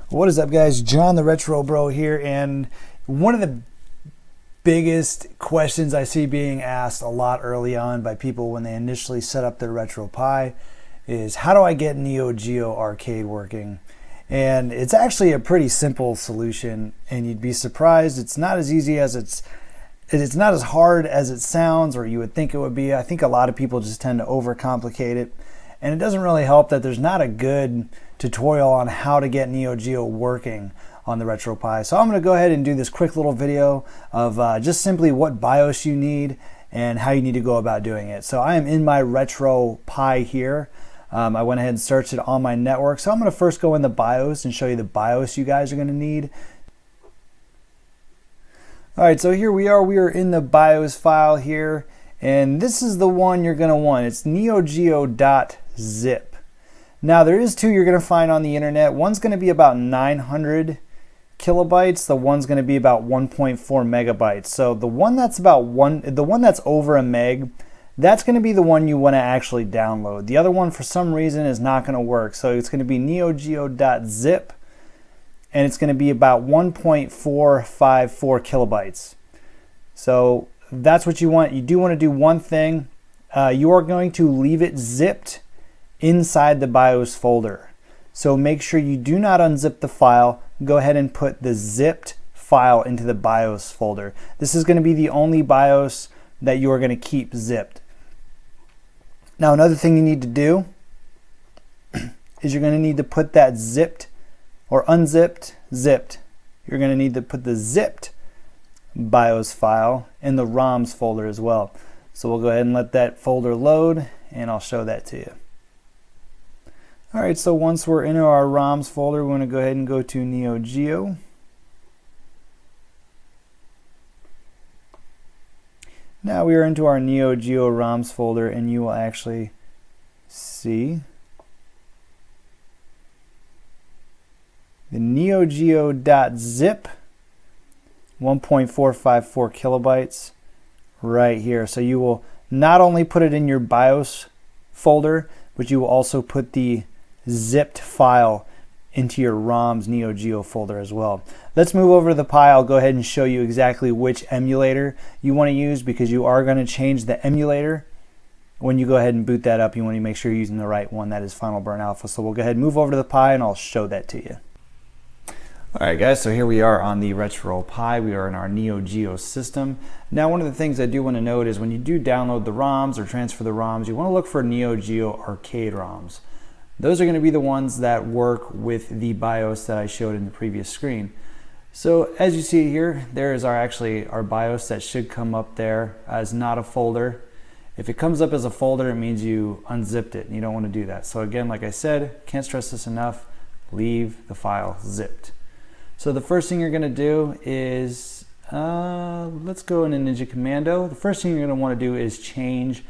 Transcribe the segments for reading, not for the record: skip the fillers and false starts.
What is up, guys? John the RetroBro here, and one of the biggest questions I see being asked a lot early on by people when they initially set up their Retropie is, how do I get NeoGeo Arcade working? And it's actually a pretty simple solution, and you'd be surprised. It's not as easy as it's not as hard as it sounds, or you would think it would be. I think a lot of people just tend to overcomplicate it, and it doesn't really help that there's not a good tutorial on how to get NeoGeo working on the RetroPie. So I'm going to go ahead and do this quick little video of just simply what BIOS you need and how you need to go about doing it. So I am in my RetroPie here. I went ahead and searched it on my network. So I'm going to first go in the BIOS and show you the BIOS you guys are going to need. Alright, so here we are in the BIOS file here, and this is the one you're going to want. It's neogeo.zip. Now there is two you're going to find on the internet. One's going to be about 900 kilobytes. The one's going to be about 1.4 megabytes. So the one that's over a meg, that's going to be the one you want to actually download. The other one for some reason is not going to work. So it's going to be neogeo.zip, and it's going to be about 1.454 kilobytes. So that's what you want. You do want to do one thing. You are going to leave it zipped inside the BIOS folder. So make sure you do not unzip the file. Go ahead and put the zipped file into the BIOS folder. This is going to be the only BIOS that you are going to keep zipped. Now another thing you need to do is you're going to need to put that zipped or unzipped, zipped. You're going to need to put the zipped BIOS file in the ROMs folder as well. So we'll go ahead and let that folder load, and I'll show that to you. Alright, so once we're in our ROMs folder, we're going to go ahead and go to NeoGeo. Now we are into our NeoGeo ROMs folder, and you will actually see the neogeo.zip 1.454 kilobytes right here. So you will not only put it in your BIOS folder, but you will also put the zipped file into your ROMs NeoGeo folder as well. Let's move over to the Pi. I'll go ahead and show you exactly which emulator you want to use, because you are going to change the emulator when you go ahead and boot that up. You want to make sure you're using the right one. That is Final Burn Alpha. So we'll go ahead and move over to the Pi, and I'll show that to you. Alright guys, so here we are on the RetroPie. We are in our NeoGeo system. Now one of the things I do want to note is when you do download the ROMs or transfer the ROMs, you want to look for NeoGeo Arcade ROMs. Those are going to be the ones that work with the BIOS that I showed in the previous screen. So as you see here, there is our BIOS that should come up there as not a folder. If it comes up as a folder, it means you unzipped it, and you don't want to do that. So again, like I said, can't stress this enough, leave the file zipped. So the first thing you're going to do is, let's go into Ninja Commando. The first thing you're going to want to do is change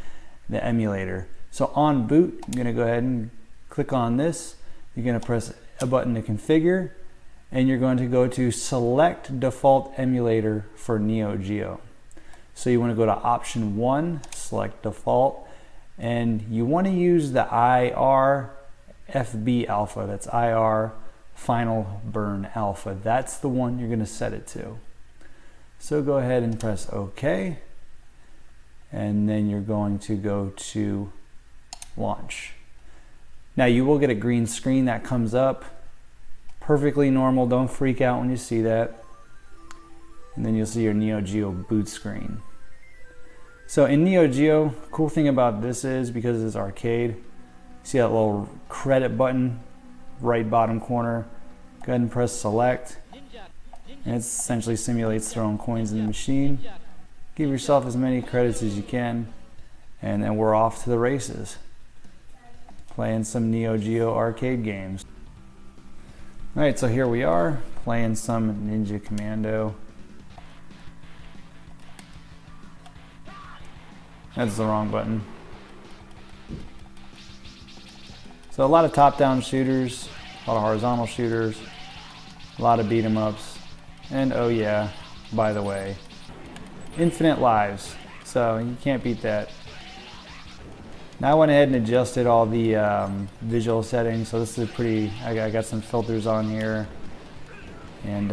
the emulator. So on boot, I'm going to go ahead and click on this. You're going to press a button to configure, and you're going to go to select default emulator for NeoGeo. So you want to go to option 1, select default, and you want to use the IR FB alpha. That's IR Final Burn Alpha. That's the one you're going to set it to. So go ahead and press OK, and then you're going to go to launch. Now you will get a green screen that comes up. Perfectly normal, don't freak out when you see that. And then you'll see your NeoGeo Boot screen. So in NeoGeo, cool thing about this is, because it's arcade, see that little credit button right bottom corner? Go ahead and press select, and it essentially simulates throwing coins in the machine. Give yourself as many credits as you can, and then we're off to the races, playing some NeoGeo Arcade games. Alright, so here we are playing some Ninja Commando. That's the wrong button. So a lot of top-down shooters, a lot of horizontal shooters, a lot of beat-em-ups, and oh yeah, by the way, infinite lives. So you can't beat that. Now I went ahead and adjusted all the visual settings, so this is pretty, I got some filters on here. and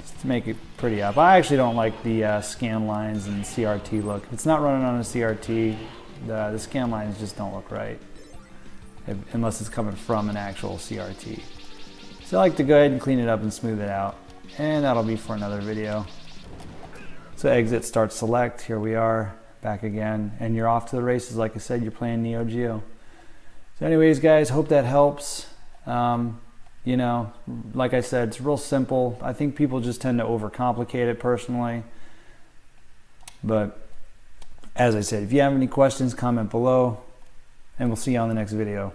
just to make it pretty up. I actually don't like the scan lines and CRT look. If it's not running on a CRT, the scan lines just don't look right, unless it's coming from an actual CRT. So I like to go ahead and clean it up and smooth it out, and that'll be for another video. So exit, start, select, here we are, back again, and you're off to the races. Like I said, you're playing Neo Geo. So anyways guys, hope that helps. You know, like I said, it's real simple. I think people just tend to overcomplicate it personally. But as I said, if you have any questions, comment below, and we'll see you on the next video.